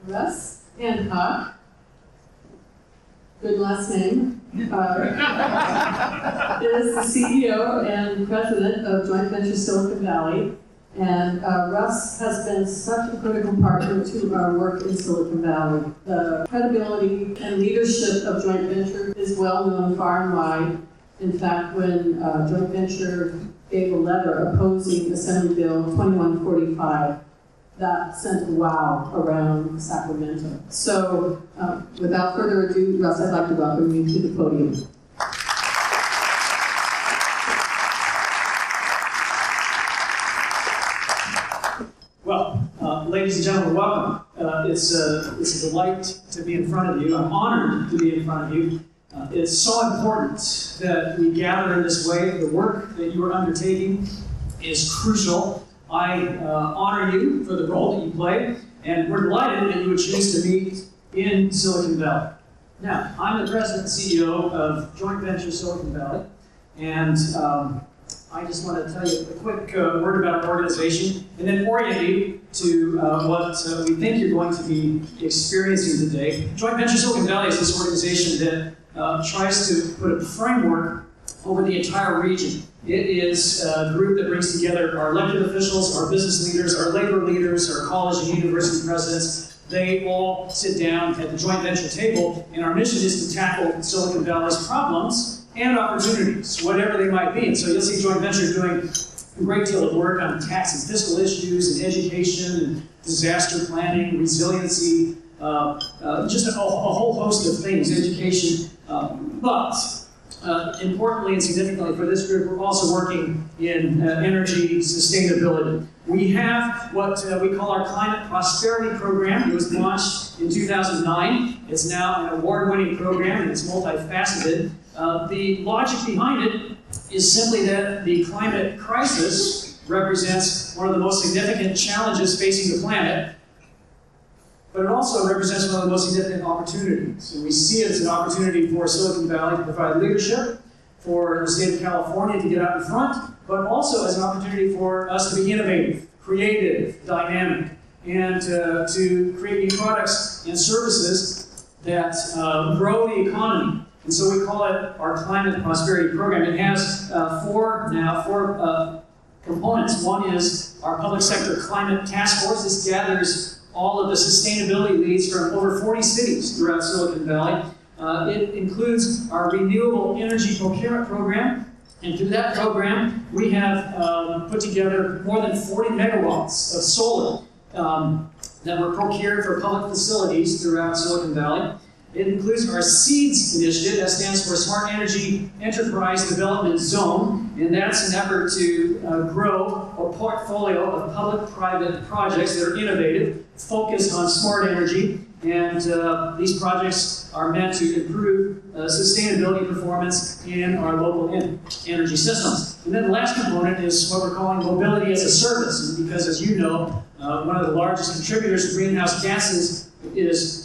Russ Hancock, good last name, is the CEO and president of Joint Venture Silicon Valley. And Russ has been such a critical partner to our work in Silicon Valley. The credibility and leadership of Joint Venture is well known far and wide. In fact, when Joint Venture gave a letter opposing Assembly Bill 2145, that sent a wow around Sacramento. So, without further ado, Russ, I'd like to welcome you to the podium. Well, ladies and gentlemen, welcome. It's a delight to be in front of you. I'm honored to be in front of you. It's so important that we gather in this way. The work that you are undertaking is crucial. I honor you for the role that you play, and we're delighted that you would choose to meet in Silicon Valley. Now, I'm the president and CEO of Joint Venture Silicon Valley, and I just want to tell you a quick word about our organization, and then orient you to what we think you're going to be experiencing today. Joint Venture Silicon Valley is this organization that tries to put a framework over the entire region. It is a group that brings together our elected officials, our business leaders, our labor leaders, our college and university presidents. They all sit down at the joint venture table, and our mission is to tackle Silicon Valley's problems and opportunities, whatever they might be. And so you'll see Joint Venture doing a great deal of work on tax and fiscal issues and education and disaster planning, resiliency, just a whole host of things, education. But importantly and significantly for this group, we're also working in energy sustainability. We have what we call our Climate Prosperity Program. It was launched in 2009. It's now an award-winning program, and it's multifaceted. The logic behind it is simply that the climate crisis represents one of the most significant challenges facing the planet, but it also represents one of the most significant opportunities. And we see it as an opportunity for Silicon Valley to provide leadership, for the state of California to get out in front, but also as an opportunity for us to be innovative, creative, dynamic, and to create new products and services that grow the economy. And so we call it our Climate Prosperity Program. It has four components. One is our Public Sector Climate Task Force. This gathers all of the sustainability leads from over 40 cities throughout Silicon Valley. It includes our Renewable Energy Procurement Program, and through that program, we have put together more than 40 megawatts of solar that were procured for public facilities throughout Silicon Valley. It includes our SEEDS initiative, that stands for Smart Energy Enterprise Development Zone, and that's an effort to grow a portfolio of public-private projects that are innovative, focused on smart energy, and these projects are meant to improve sustainability performance in our local energy systems. And then the last component is what we're calling mobility as a service, and because, as you know, one of the largest contributors to greenhouse gases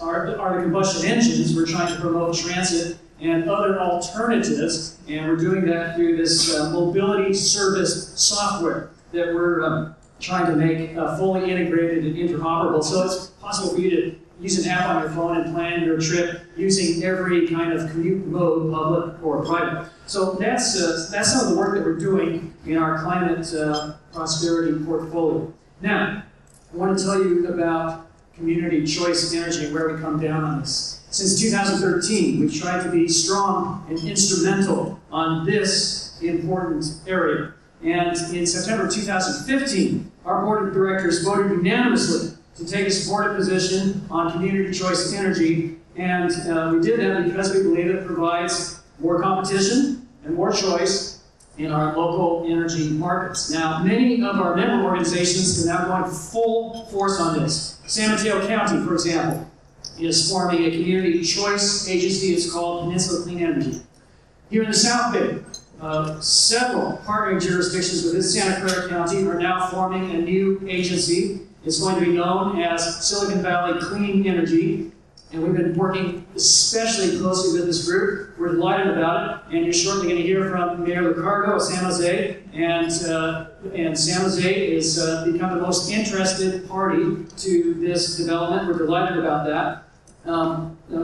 are the combustion engines. We're trying to promote transit and other alternatives, and we're doing that through this mobility service software that we're trying to make fully integrated and interoperable. So it's possible for you to use an app on your phone and plan your trip using every kind of commute mode, public or private. So that's some of the work that we're doing in our Climate Prosperity portfolio. Now, I want to tell you about community choice energy and where we come down on this. Since 2013, we've tried to be strong and instrumental on this important area. And in September 2015, our board of directors voted unanimously to take a supportive position on community choice energy. And we did that because we believe it provides more competition and more choice in our local energy markets. Now, many of our member organizations are now going full force on this. San Mateo County, for example, is forming a community choice agency. It's called Peninsula Clean Energy. Here in the South Bay, several partnering jurisdictions within Santa Clara County are now forming a new agency. It's going to be known as Silicon Valley Clean Energy. And we've been working especially closely with this group. We're delighted about it. And you're shortly going to hear from Mayor Ricardo of San Jose. And San Jose has become the most interested party to this development. We're delighted about that.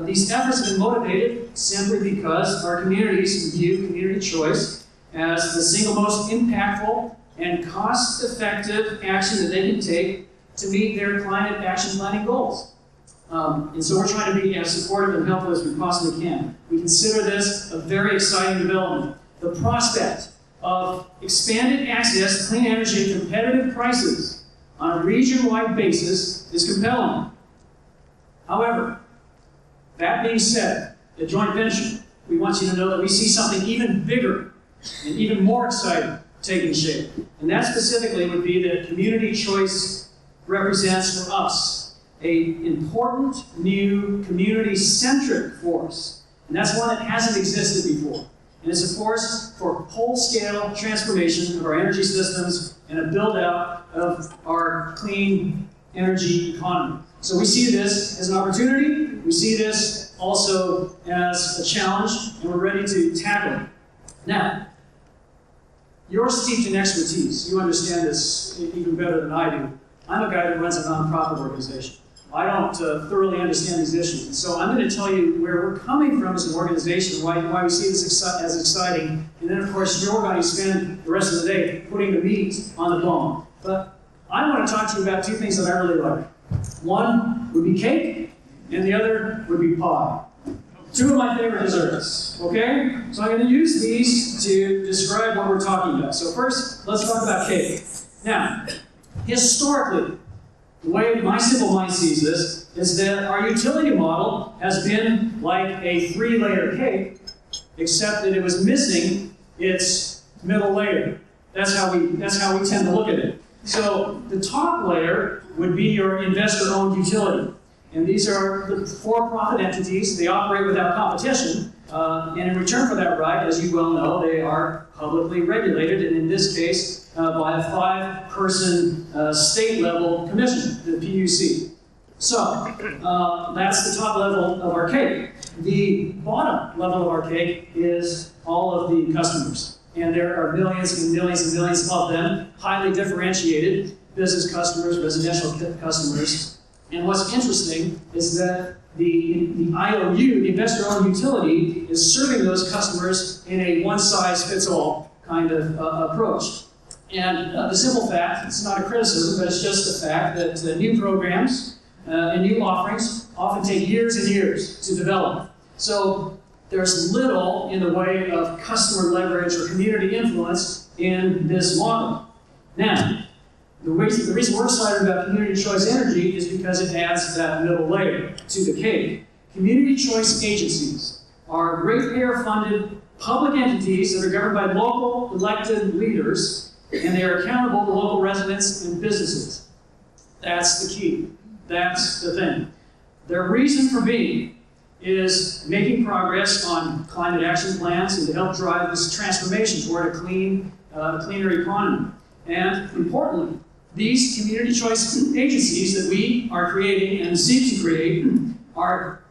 These efforts have been motivated simply because our communities view community choice as the single most impactful and cost-effective action that they can take to meet their climate action planning goals. And so we're trying to be as supportive and helpful as we possibly can. We consider this a very exciting development. The prospect of expanded access to clean energy at competitive prices on a region-wide basis is compelling. However, that being said, the joint venture, we want you to know that we see something even bigger and even more exciting taking shape. And that specifically would be that community choice represents for us an important new community-centric force. And that's one that hasn't existed before. And it's a force for whole-scale transformation of our energy systems and a build-out of our clean energy economy. So we see this as an opportunity. We see this also as a challenge, and we're ready to tackle it. Now, you're steeped in expertise. You understand this even better than I do. I'm a guy that runs a nonprofit organization. I don't thoroughly understand these issues. And so I'm going to tell you where we're coming from as an organization, why we see this as exciting. And then, of course, you're going to spend the rest of the day putting the meat on the bone. But I want to talk to you about two things that I really like. One would be cake, and the other would be pie. Two of my favorite desserts, okay? So I'm going to use these to describe what we're talking about. So first, let's talk about cake. Now, historically, the way my simple mind sees this is that our utility model has been like a 3-layer cake, except that it was missing its middle layer. That's how we tend to look at it. So the top layer would be your investor-owned utility. And these are the for-profit entities. They operate without competition. And in return for that right, as you well know, they are publicly regulated, and in this case, by a 5-person state-level commission, the PUC. So, that's the top level of our cake. The bottom level of our cake is all of the customers. And there are millions and millions and millions of them, highly differentiated business customers, residential customers. And what's interesting is that the IOU, the investor-owned utility, is serving those customers in a one-size-fits-all kind of approach. And the simple fact, it's not a criticism, but it's just a fact that new programs and new offerings often take years and years to develop. So there's little in the way of customer leverage or community influence in this model. Now, the reason we're excited about community choice energy is because it adds that middle layer to the cake. Community choice agencies are ratepayer-funded public entities that are governed by local elected leaders, and they are accountable to local residents and businesses. That's the key. That's the thing. Their reason for being is making progress on climate action plans and to help drive this transformation toward a cleaner economy. And importantly, these community choice agencies that we are creating and seek to create are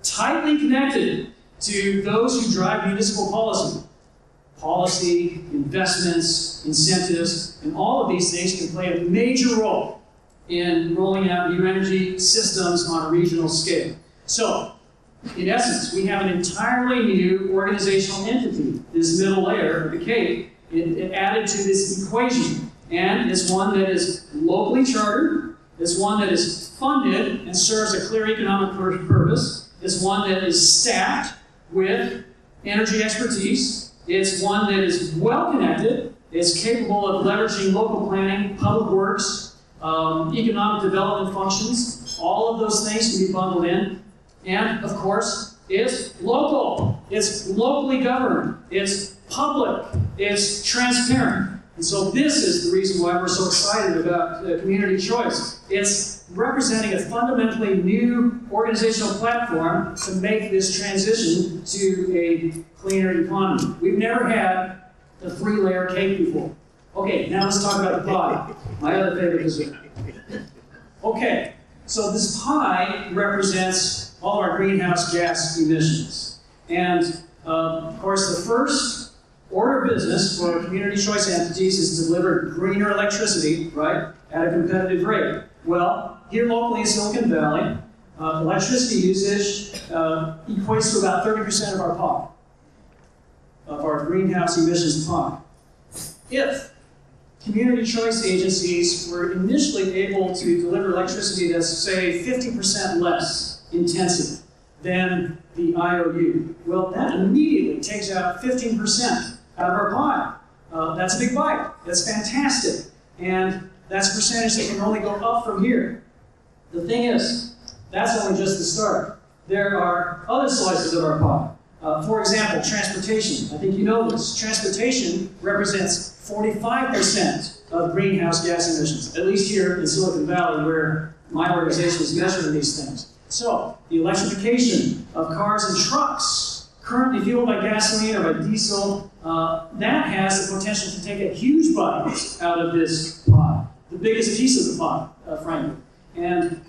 tightly connected to those who drive municipal policy. Policy, investments, incentives, and all of these things can play a major role in rolling out new energy systems on a regional scale. So, in essence, we have an entirely new organizational entity, this middle layer of the cake, it added to this equation. And it's one that is locally chartered, it's one that is funded and serves a clear economic purpose, it's one that is staffed with energy expertise, it's one that is well connected, it's capable of leveraging local planning, public works, economic development functions. All of those things can be bundled in. And, of course, it's local. It's locally governed. It's public. It's transparent. And so this is the reason why we're so excited about community choice. It's representing a fundamentally new organizational platform to make this transition to a cleaner economy. We've never had a 3-layer cake before. Okay, now let's talk about the pie, my other favorite dessert. Okay, So this pie represents all of our greenhouse gas emissions. And of course, the first order of business for community choice entities is to deliver greener electricity, right, at a competitive rate. Well, here locally in Silicon Valley, electricity usage equates to about 30% of our pie, of our greenhouse emissions pie. If community choice agencies were initially able to deliver electricity that's, say, 50% less intensive than the IOU, well, that immediately takes out 15% out of our pie. That's a big bite. That's fantastic. And that's a percentage that can only go up from here. The thing is, that's only just the start. There are other slices of our pie. For example, transportation. I think you know this. Transportation represents 45% of greenhouse gas emissions, at least here in Silicon Valley, where my organization is measuring these things. So, the electrification of cars and trucks, currently fueled by gasoline or by diesel, that has the potential to take a huge bite out of this pie, the biggest piece of the pie, frankly. And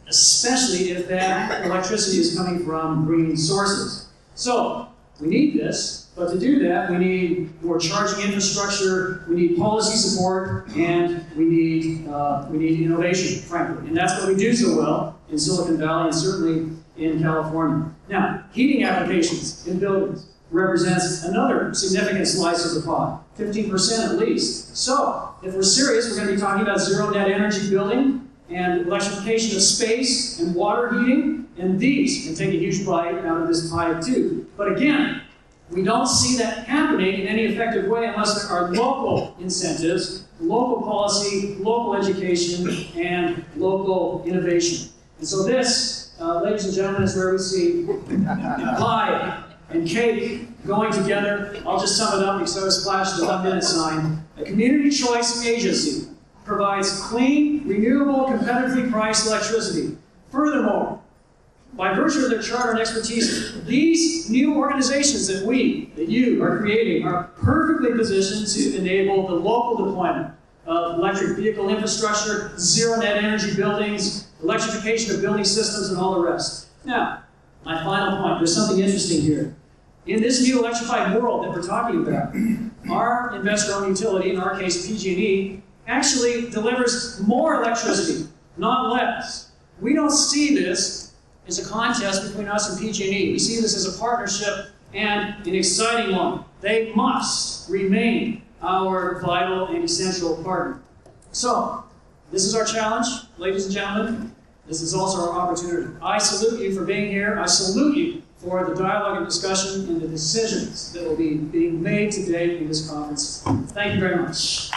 especially if that electricity is coming from green sources. So, we need this, but to do that, we need more charging infrastructure, we need policy support, and we need innovation, frankly. And that's what we do so well in Silicon Valley and certainly in California. Now, heating applications in buildings represents another significant slice of the pie, 15% at least. So, if we're serious, we're going to be talking about zero net energy building and electrification of space and water heating, and these can take a huge bite out of this pie too. But again, we don't see that happening in any effective way unless there are local incentives, local policy, local education, and local innovation. And so this, ladies and gentlemen, is where we see pie and cake going together. I'll just sum it up because I was flashed the 1-minute sign. A community choice agency provides clean, renewable, competitively priced electricity. Furthermore, by virtue of their charter and expertise, these new organizations that you are creating are perfectly positioned to enable the local deployment of electric vehicle infrastructure, zero net energy buildings, electrification of building systems, and all the rest. Now, my final point, there's something interesting here. In this new electrified world that we're talking about, our investor-owned utility, in our case PG&E, actually delivers more electricity, not less. We don't see this as a contest between us and PG&E. We see this as a partnership and an exciting one. They must remain our vital and essential partner. So, this is our challenge, ladies and gentlemen. This is also our opportunity. I salute you for being here. I salute you for the dialogue and discussion and the decisions that will be being made today in this conference. Thank you very much.